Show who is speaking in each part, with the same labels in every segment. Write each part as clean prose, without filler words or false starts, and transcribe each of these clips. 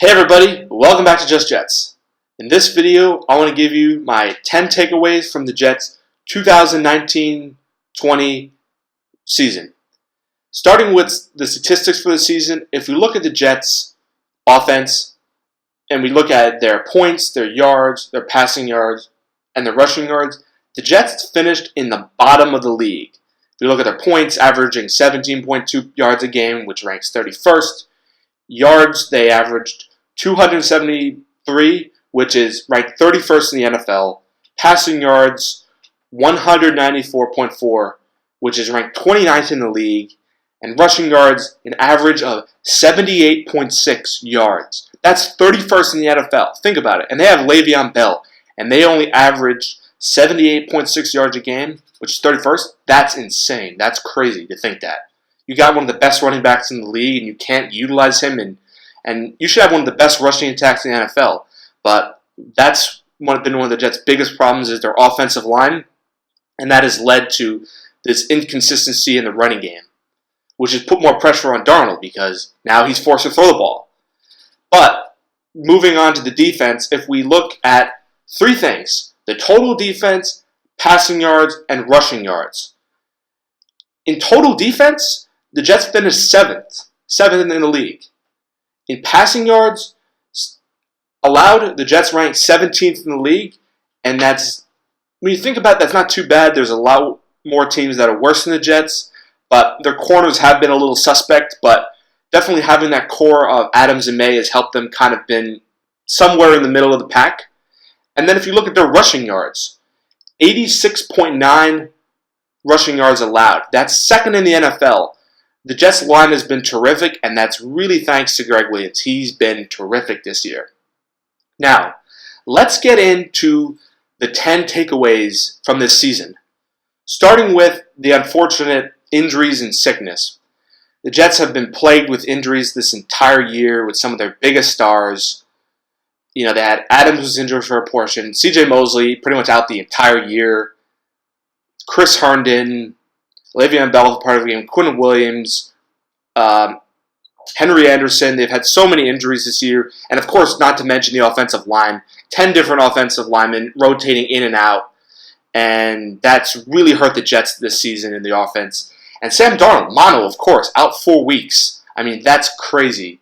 Speaker 1: Hey everybody, welcome back to JustJets. In this video, I want to give you my 10 takeaways from the Jets 2019-20 season. Starting with the statistics for the season, if we look at the Jets offense and we look at their points, their yards, their passing yards, and their rushing yards, the Jets finished in the bottom of the league. If we look at their points, averaging 17.2 yards a game, which ranks 31st. Yards, they averaged 273, which is ranked 31st in the NFL. Passing yards, 194.4, which is ranked 29th in the league. And rushing yards, an average of 78.6 yards. That's 31st in the NFL. Think about it. And they have Le'Veon Bell, and they only average 78.6 yards a game, which is 31st. That's insane. That's crazy to think that. You got one of the best running backs in the league, and you can't utilize him, and you should have one of the best rushing attacks in the NFL. But that's been one of the Jets' biggest problems is their offensive line, and that has led to this inconsistency in the running game, which has put more pressure on Darnold because now he's forced to throw the ball. But moving on to the defense, if we look at three things, the total defense, passing yards, and rushing yards. In total defense, the Jets finished seventh in the league. In passing yards allowed, the Jets ranked 17th in the league, and that's, when you think about it, that's not too bad. There's a lot more teams that are worse than the Jets, but their corners have been a little suspect, but definitely having that core of Adams and May has helped them kind of been somewhere in the middle of the pack. And then if you look at their rushing yards, 86.9 rushing yards allowed. That's second in the NFL. The Jets' line has been terrific, and that's really thanks to Gregg Williams. He's been terrific this year. Now, let's get into the 10 takeaways from this season. Starting with the unfortunate injuries and sickness. The Jets have been plagued with injuries this entire year with some of their biggest stars. You know, they had Adams was injured for a portion. C.J. Mosley pretty much out the entire year. Chris Herndon, Le'Veon Bell part of the game, Quinn Williams, Henry Anderson. They've had so many injuries this year. And, of course, not to mention the offensive line. 10 different offensive linemen rotating in and out. And that's really hurt the Jets this season in the offense. And Sam Darnold, mono, of course, out 4 weeks. I mean, that's crazy.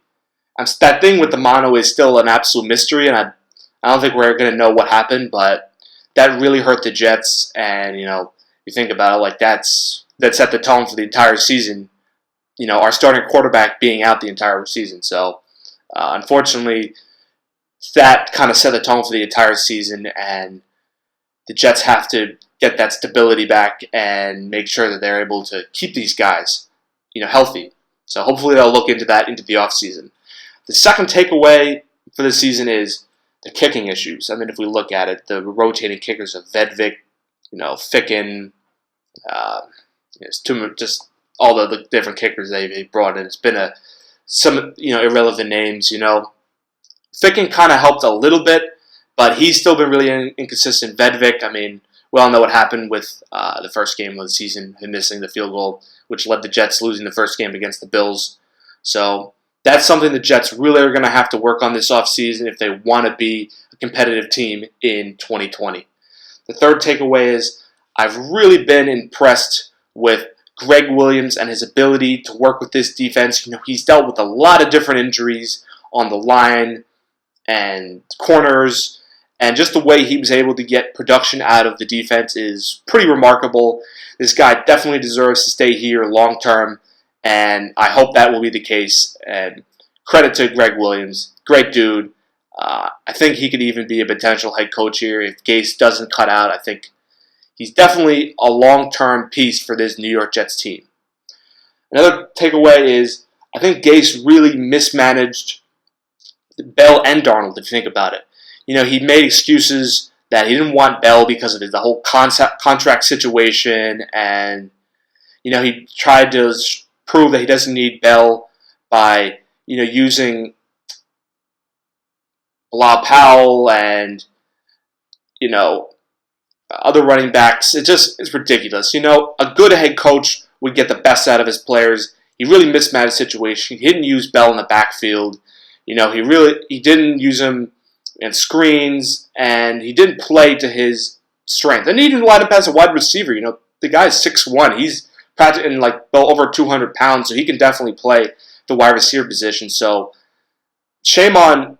Speaker 1: That thing with the mono is still an absolute mystery, and I don't think we're going to know what happened, but that really hurt the Jets. And, you know, you think about it, like that set the tone for the entire season. You know, our starting quarterback being out the entire season. So, unfortunately, that kind of set the tone for the entire season, and the Jets have to get that stability back and make sure that they're able to keep these guys, you know, healthy. So hopefully they'll look into that into the offseason. The second takeaway for the season is the kicking issues. I mean, if we look at it, the rotating kickers of Vedvik, you know, Ficken, just all the different kickers they brought in. It's been some irrelevant names. You know, Ficken kind of helped a little bit, but he's still been really inconsistent. Vedvik, I mean, we all know what happened with the first game of the season, him missing the field goal, which led the Jets losing the first game against the Bills. So that's something the Jets really are going to have to work on this offseason if they want to be a competitive team in 2020. The third takeaway is I've really been impressed with Gregg Williams and his ability to work with this defense. You know, he's dealt with a lot of different injuries on the line and corners, and just the way he was able to get production out of the defense is pretty remarkable. This guy definitely deserves to stay here long term, and I hope that will be the case. And credit to Gregg Williams. Great dude. I think he could even be a potential head coach here if Gase doesn't cut out. I think he's definitely a long-term piece for this New York Jets team. Another takeaway is I think Gase really mismanaged Bell and Darnold, if you think about it. You know, he made excuses that he didn't want Bell because of the whole contract situation, and, you know, he tried to prove that he doesn't need Bell by, you know, using Bilal Powell and, you know, other running backs. It's ridiculous. You know, a good head coach would get the best out of his players. He really mismanaged the situation. He didn't use Bell in the backfield. He didn't use him in screens, and he didn't play to his strength. And he didn't let him pass a wide receiver. The guy's 6'1". He's practically in over 200 pounds, so he can definitely play the wide receiver position. So shame on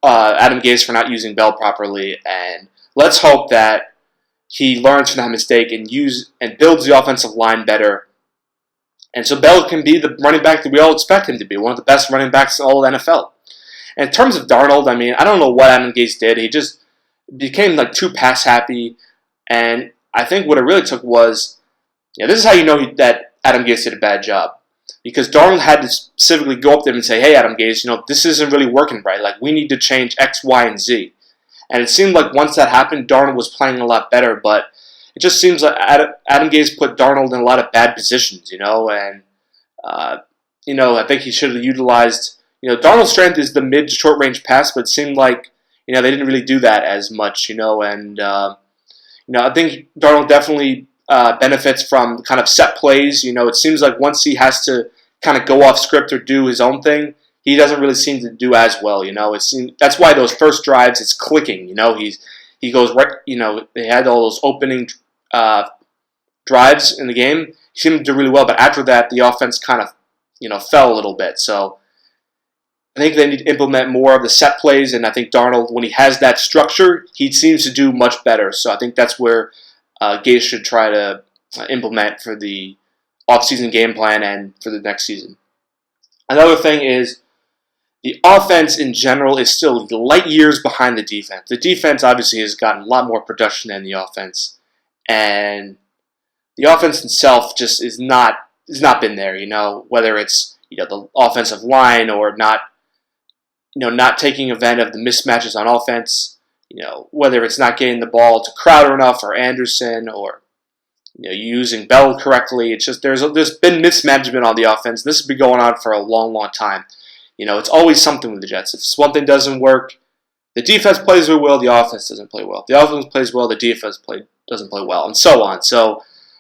Speaker 1: Adam Gase for not using Bell properly, and let's hope that he learns from that mistake and builds the offensive line better. And so Bell can be the running back that we all expect him to be, one of the best running backs in all of the NFL. And in terms of Darnold, I don't know what Adam Gase did. He just became too pass happy, and I think what it really took was, this is how you know that Adam Gase did a bad job. Because Darnold had to specifically go up to him and say, hey, Adam Gase, this isn't really working right. We need to change X, Y, and Z. And it seemed like once that happened, Darnold was playing a lot better. But it just seems like Adam Gase put Darnold in a lot of bad positions, and, I think he should have utilized, Darnold's strength is the mid to short range pass, but it seemed like, they didn't really do that as much, and, I think Darnold definitely benefits from kind of set plays. It seems like once he has to kind of go off script or do his own thing, he doesn't really seem to do as well. That's why those first drives, it's clicking. He goes right. They had all those opening drives in the game. He seemed to do really well, but after that, the offense kind of fell a little bit. So I think they need to implement more of the set plays, and I think Darnold, when he has that structure, he seems to do much better. So I think that's where Gase should try to implement for the offseason game plan and for the next season. Another thing is the offense in general is still light years behind the defense. The defense obviously has gotten a lot more production than the offense, and the offense itself just has not been there. Whether it's the offensive line or not taking advantage of the mismatches on offense. Whether it's not getting the ball to Crowder enough or Anderson or using Bell correctly. It's just there's been mismanagement on the offense. This has been going on for a long, long time. It's always something with the Jets. If one thing doesn't work, the defense plays really well, the offense doesn't play well. If the offense plays well, the defense doesn't play well, and so on.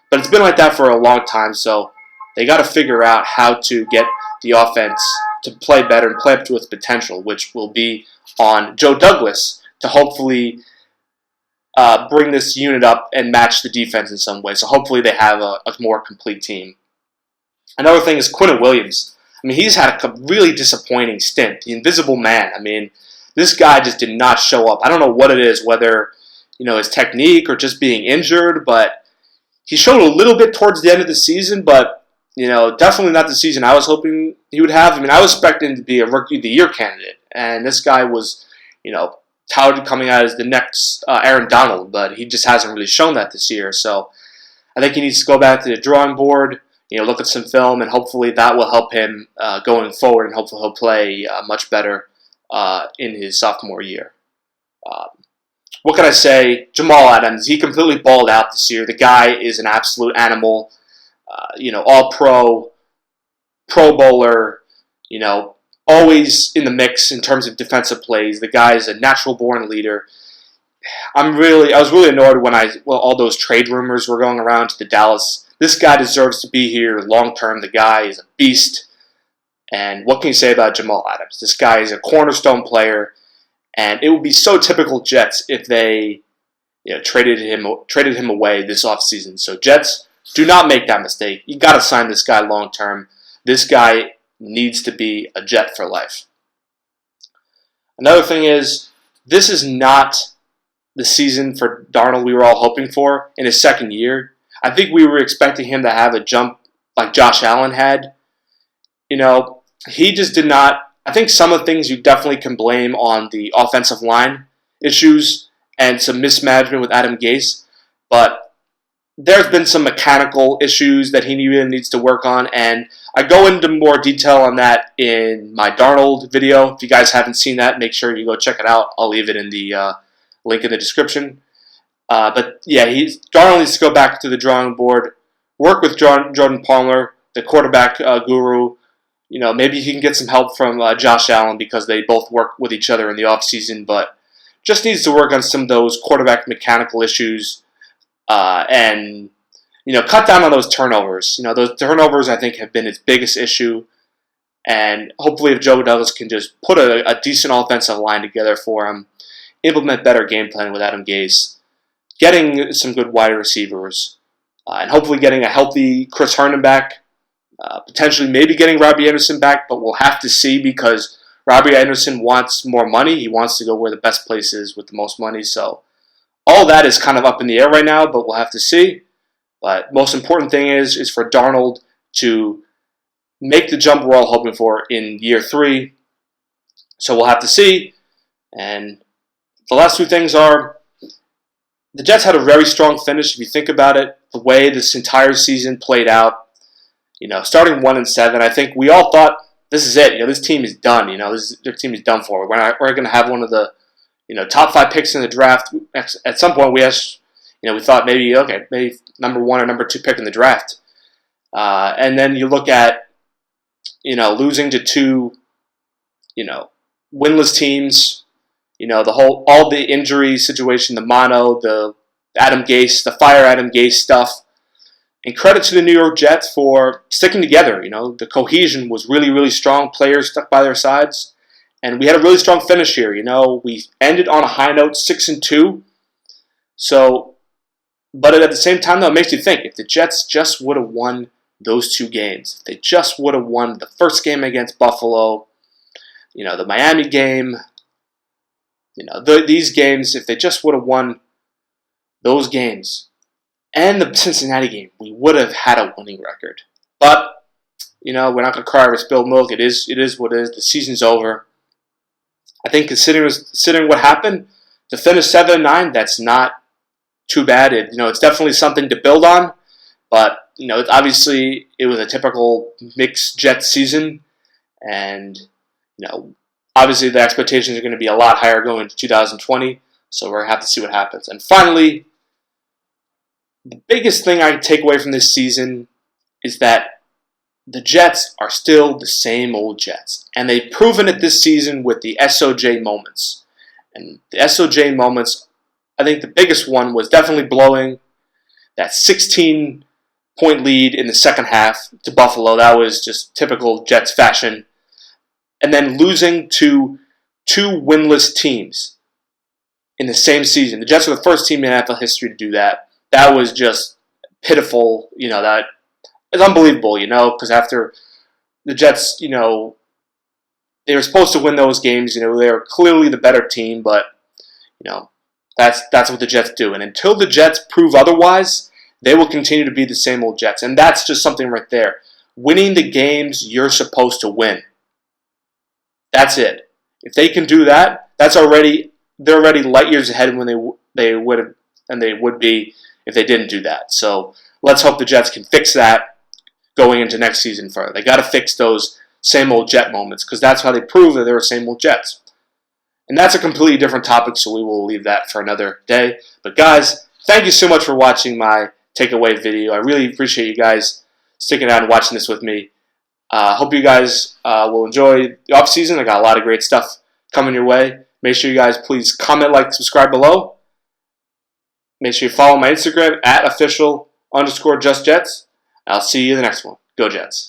Speaker 1: But it's been like that for a long time, so they got to figure out how to get the offense to play better and play up to its potential, which will be on Joe Douglas to hopefully bring this unit up and match the defense in some way. So hopefully they have a more complete team. Another thing is Quinnen Williams. He's had a really disappointing stint. The invisible man. This guy just did not show up. I don't know what it is, whether his technique or just being injured, but he showed a little bit towards the end of the season, but definitely not the season I was hoping he would have. I was expecting him to be a Rookie of the Year candidate, and this guy was, touted coming out as the next Aaron Donald, but he just hasn't really shown that this year. So I think he needs to go back to the drawing board, look at some film, and hopefully that will help him going forward, and hopefully he'll play much better in his sophomore year. What can I say? Jamal Adams, he completely balled out this year. The guy is an absolute animal. All-pro, Pro Bowler, always in the mix in terms of defensive plays. The guy is a natural-born leader. I was really annoyed when all those trade rumors were going around to the Dallas. This guy deserves to be here long-term. The guy is a beast. And what can you say about Jamal Adams? This guy is a cornerstone player, and it would be so typical Jets if they traded him away this offseason. So Jets, do not make that mistake. You got to sign this guy long-term. This guy needs to be a Jet for life. Another thing is, this is not the season for Darnold we were all hoping for in his second year. I think we were expecting him to have a jump like Josh Allen had. He just did not. I think some of the things you definitely can blame on the offensive line issues and some mismanagement with Adam Gase, but there's been some mechanical issues that he really needs to work on, and I go into more detail on that in my Darnold video. If you guys haven't seen that, make sure you go check it out. I'll leave it in the link in the description. But yeah, Darnold needs to go back to the drawing board, work with Jordan Palmer, the quarterback guru. Maybe he can get some help from Josh Allen because they both work with each other in the offseason, but just needs to work on some of those quarterback mechanical issues and cut down on those turnovers. Those turnovers, I think, have been his biggest issue. And hopefully if Joe Douglas can just put a decent offensive line together for him, implement better game planning with Adam Gase, getting some good wide receivers, and hopefully getting a healthy Chris Herndon back, potentially maybe getting Robbie Anderson back, but we'll have to see because Robbie Anderson wants more money. He wants to go where the best place is with the most money. So all that is kind of up in the air right now, but we'll have to see. But most important thing is for Darnold to make the jump we're all hoping for in year 3. So we'll have to see. And the last 2 things are the Jets had a very strong finish. If you think about it, the way this entire season played out, starting 1-7, I think we all thought this is it. This team is done. Their team is done for. We're going to have one of the top 5 picks in the draft. At some point, we thought maybe number 1 or number 2 pick in the draft. And then you look at losing to 2 winless teams. All the injury situation, the mono, the Adam Gase, the fire Adam Gase stuff. And credit to the New York Jets for sticking together. The cohesion was really, really strong. Players stuck by their sides. And we had a really strong finish here. We ended on a high note, 6-2. So, but at the same time, though, it makes you think, if the Jets just would have won those 2 games, if they just would have won the first game against Buffalo, the Miami game, these games, if they just would have won those games and the Cincinnati game, we would have had a winning record. But, we're not going to cry over spilled milk. It is what it is. The season's over. I think considering what happened, to finish 7-9, that's not too bad. It's definitely something to build on. But, obviously it was a typical mixed Jets season. And, obviously the expectations are going to be a lot higher going into 2020. So we're going to have to see what happens. And finally, the biggest thing I take away from this season is that the Jets are still the same old Jets. And they've proven it this season with the SOJ moments. And the SOJ moments, I think the biggest one was definitely blowing that 16-point lead in the second half to Buffalo. That was just typical Jets fashion. And then losing to 2 winless teams in the same season. The Jets were the first team in NFL history to do that. That was just pitiful. That is unbelievable, because after the Jets, they were supposed to win those games. They were clearly the better team, but, that's what the Jets do. And until the Jets prove otherwise, they will continue to be the same old Jets. And that's just something right there. Winning the games you're supposed to win. That's it. If they can do that, they're already light years ahead when they would be if they didn't do that. So let's hope the Jets can fix that going into next season further. They got to fix those same old Jet moments because that's how they prove that they were same old Jets. And that's a completely different topic, so we will leave that for another day. But guys, thank you so much for watching my takeaway video. I really appreciate you guys sticking out and watching this with me. Hope you guys will enjoy the off season. I got a lot of great stuff coming your way. Make sure you guys please comment, like, subscribe below. Make sure you follow my Instagram @official_JustJets. I'll see you in the next one. Go Jets.